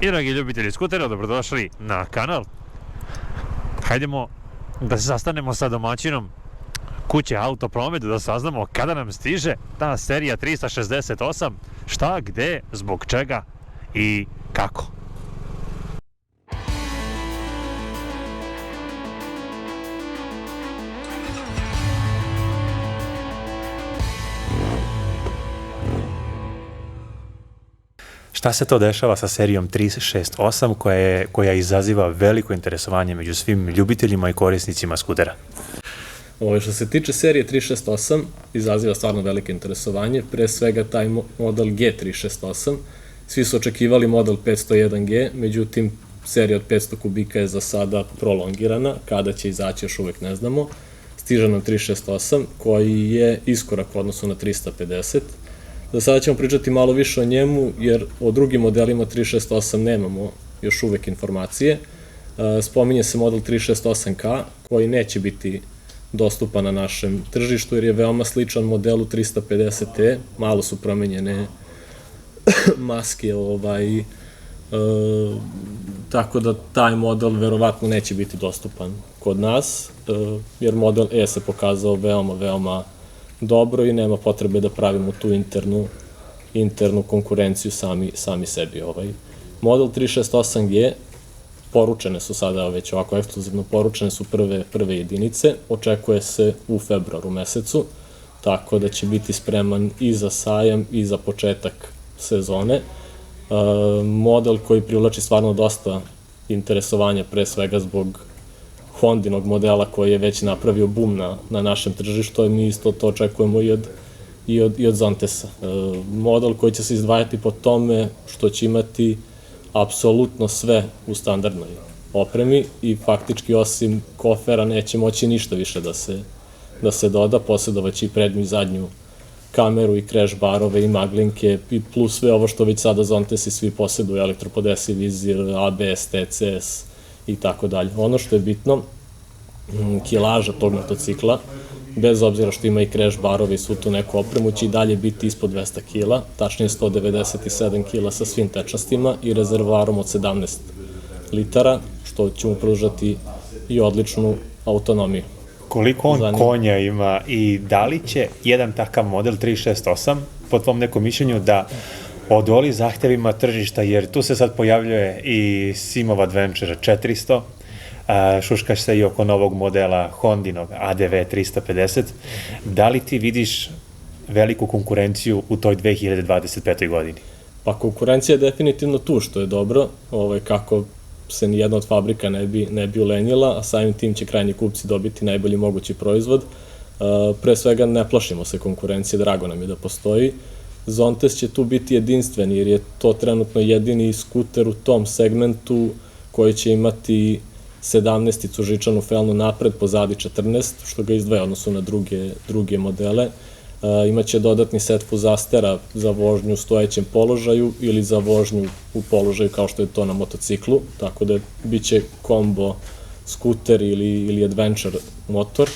I dragi ljubitelji skutera, dobrodošli na kanal. Hajdemo da se sastanemo sa domaćinom kuće Autopromet da saznamo kada nam stiže ta serija 368, šta, gde, zbog čega i kako. Šta se to dešava sa serijom 368 koja izaziva veliko interesovanje među svim ljubiteljima i korisnicima skutera? Što se tiče serije 368, izaziva stvarno veliko interesovanje, pre svega taj model G368. Svi su očekivali model 501G, međutim, serija od 500 kubika je za sada prolongirana, kada će izaći još uvek ne znamo. Stiže nam 368, koji je iskorak u odnosu na 350. Za sada ćemo pričati malo više o njemu, jer o drugim modelima 368 nemamo još uvek informacije. Spominje se model 368K, koji neće biti dostupan na našem tržištu, jer je veoma sličan modelu 350T, malo su promenjene maske, tako da taj model verovatno neće biti dostupan kod nas, jer model E se pokazao veoma dobro i nema potrebe da pravimo tu internu konkurenciju sami sebi. Model 368G poručene su sada već ovako ekskluzivno, poručene su prve jedinice, očekuje se u februaru mesecu, tako da će biti spreman i za sajam i za početak sezone. Model koji privlači stvarno dosta interesovanja, pre svega zbog Hondinog modela koji je već napravio boom na našem tržištu, i mi isto to očekujemo i od Zontesa. Model koji će se izdvajati po tome što će imati apsolutno sve u standardnoj opremi i faktički osim kofera neće moći ništa više da se doda, posjedovaći i prednju i zadnju kameru i crash barove i maglinke i plus sve ovo što već sada Zontesi svi posjeduju, elektropodesiv vizir, ABS, TCS i tako dalje. Ono što je bitno, kilaža tog motocikla, bez obzira što ima i crash barove i svu tu neku opremu, će i dalje biti ispod 200 kila, tačnije 197 kila sa svim tečnostima i rezervoarom od 17 litara, što će mu pružati i odličnu autonomiju. Koliko on konja ima i da li će jedan takav model 368, po tvom nekom mišljenju, da odoli zahtevima tržišta, jer tu se sad pojavljuje i Simov Adventure 400, šuškaš se i oko novog modela Hondinog ADV 350. Da li ti vidiš veliku konkurenciju u toj 2025. godini? Pa konkurencija je definitivno tu, što je dobro, kako se nijedna od fabrika ne bi ulenjila, a samim tim će krajnji kupci dobiti najbolji mogući proizvod. Pre svega ne plašimo se konkurencije, drago nam je da postoji. Zontes će tu biti jedinstven, jer je to trenutno jedini skuter u tom segmentu koji će imati 17-icu žičanu felnu napred, pozadi 14, što ga izdvaja odnosu na druge modele. Imaće dodatni set fuzastera za vožnju u stojećem položaju ili za vožnju u položaju kao što je to na motociklu, tako da biće kombo skuter ili adventure motor.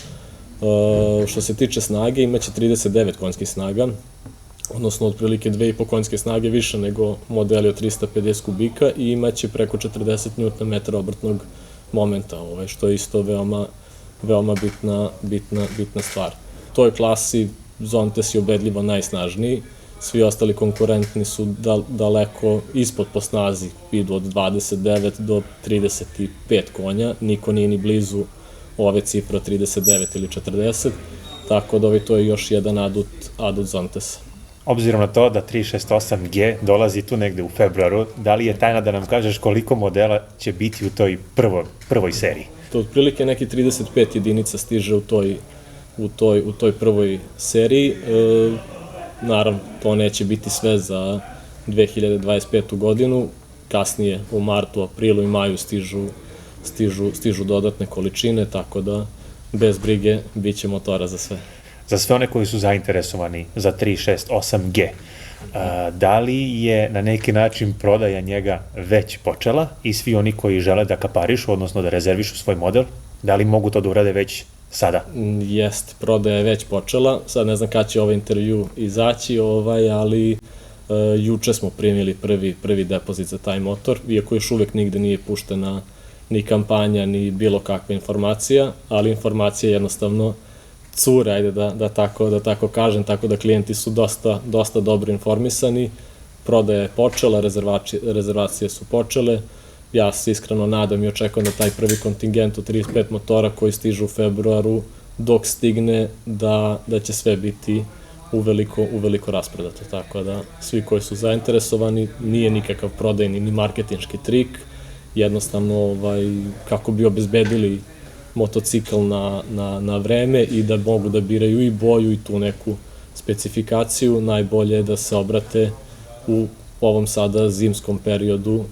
Što se tiče snage, imaće 39 konjskih snaga, odnosno otprilike 2,5 konjske snage više nego modeli od 350 kubika i imaće preko 40 Nm obrtnog momenta, što je isto veoma bitna stvar. U toj klasi Zontes je ubedljivo najsnažniji, svi ostali konkurentni su daleko ispod po snazi, idu od 29 do 35 konja, niko nije ni blizu ove cifre od 39 ili 40, tako da to je još jedan adut Zontesa. Obzirom na to da 368G dolazi tu negde u februaru, da li je tajna da nam kažeš koliko modela će biti u toj prvoj seriji? To otprilike neki 35 jedinica stiže u toj prvoj seriji. Naravno, to neće biti sve za 2025. godinu. Kasnije u martu, aprilu i maju stižu dodatne količine, tako da bez brige bit će motora za sve. Za sve one koji su zainteresovani za 368G, da li je na neki način prodaja njega već počela i svi oni koji žele da kaparišu, odnosno da rezervišu svoj model, da li mogu to da urade već sada? Prodaja je već počela, sad ne znam kada će ovaj intervju izaći, ali Juče smo primili prvi depozit za taj motor, iako još uvek nigde nije puštena ni kampanja, ni bilo kakva informacija, ali informacija jednostavno cure, ajde da tako kažem, tako da klijenti su dosta dobro informisani, prodaja je počela, rezervacije su počele, ja se iskreno nadam i očekujem da taj prvi kontingent od 35 motora koji stižu u februaru, dok stigne, da će sve biti uveliko raspredato, tako da svi koji su zainteresovani, nije nikakav prodajni ni marketinški trik, jednostavno kako bi obezbedili motocikl na vreme i da mogu da biraju i boju i tu neku specifikaciju, najbolje je da se obrate u ovom sada zimskom periodu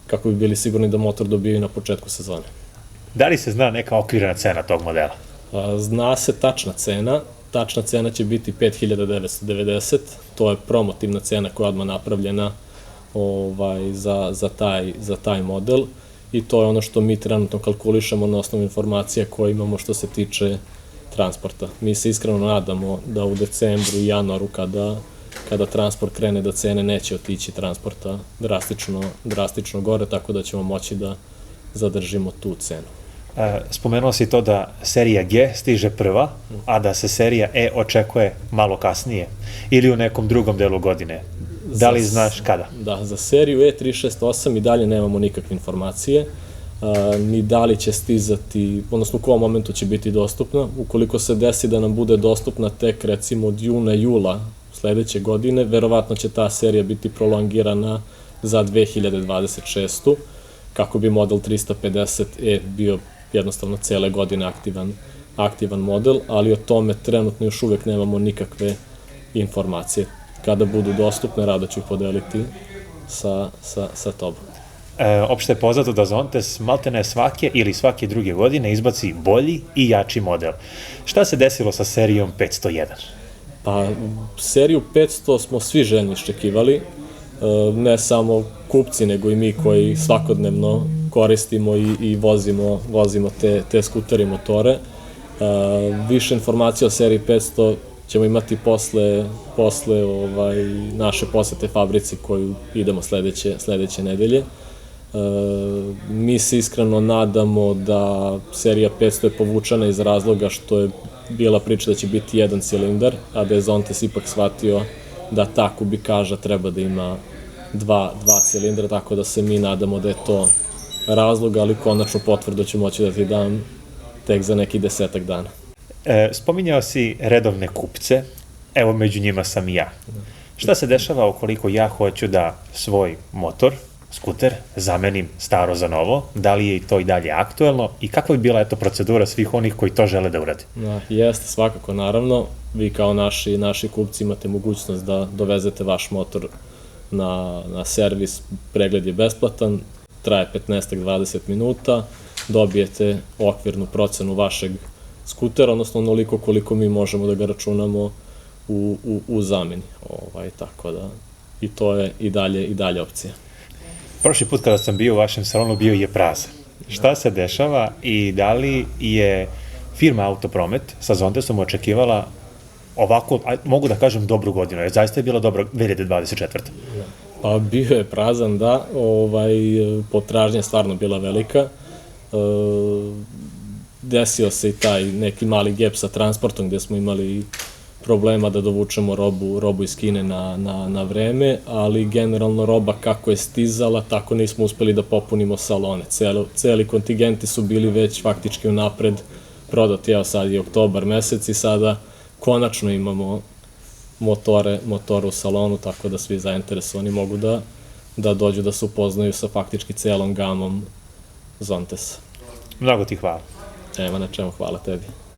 kako bi bili sigurni da motor dobiju na početku sezone. Da li se zna neka okvirna cena tog modela? Zna se tačna cena će biti 5.990, to je promotivna cena koja je odmah napravljena za taj model i to je ono što mi trenutno kalkulišemo na osnovu informacija koje imamo što se tiče transporta. Mi se iskreno nadamo da u decembru i januaru kada transport krene da cene neće otići transporta drastično gore, tako da ćemo moći da zadržimo tu cenu. Spomenuo si to da serija G stiže prva, a da se serija E očekuje malo kasnije ili u nekom drugom delu godine. Da li znaš kada? Da, za seriju E368 i dalje nemamo nikakve informacije, ni da li će stizati, odnosno u kom momentu će biti dostupna. Ukoliko se desi da nam bude dostupna tek recimo od juna-jula sledeće godine, verovatno će ta serija biti prolongirana za 2026. kako bi model 350E bio jednostavno cele godine aktivan model, ali o tome trenutno još uvek nemamo nikakve informacije. Kada budu dostupne, rado ću ih podeliti sa tobom. Opšte je poznato da Zontes maltene svake ili svake druge godine izbaci bolji i jači model. Šta se desilo sa serijom 501? Pa, seriju 500 smo svi željni iščekivali, ne samo kupci, nego i mi koji svakodnevno koristimo i vozimo te skutere i motore. Više informacija o seriji 500 ćemo imati posle naše posete fabrici koju idemo sledeće nedelje. Mi se iskreno nadamo da serija 500 je povučena iz razloga što je bila priča da će biti jedan cilindar, a da je Zontes ipak shvatio da ta kubikaža treba da ima dva cilindra, tako da se mi nadamo da je to razlog, ali konačnu potvrdu ću moći da ti dam tek za neki 10 dana. Spominjao si redovne kupce, evo među njima sam i ja. Šta se dešava ukoliko ja hoću da svoj motor, skuter, zamenim staro za novo? Da li je to i dalje aktuelno i kakva bi bila procedura svih onih koji to žele da urade? Jeste, svakako, naravno. Vi kao naši kupci imate mogućnost da dovezete vaš motor na servis, pregled je besplatan, traje 15-20 minuta, dobijete okvirnu procenu vašeg skutera, odnosno onoliko koliko mi možemo da ga računamo u zameni. Tako da, i to je i dalje opcija. Prošli put kada sam bio u vašem salonu bio je prazan. Šta se dešava i da li je firma Autopromet sa Zontesom očekivala ovako, mogu da kažem, dobru godinu, jer zaista je bila dobra 2024. Pa bio je prazan, da, potražnja je stvarno bila velika. Desio se i taj neki mali gap sa transportom gde smo imali problema da dovučemo robu iz Kine na vreme, ali generalno roba kako je stizala, tako nismo uspeli da popunimo salone. Celi kontingenti su bili već faktički unapred prodati, evo sad je oktobar mesec i sada konačno imamo motore u salonu, tako da svi zainteresovani mogu da dođu da se upoznaju sa faktički celom gamom Zontesa. Mnogo ti hvala. Evo na čemu, hvala tebi.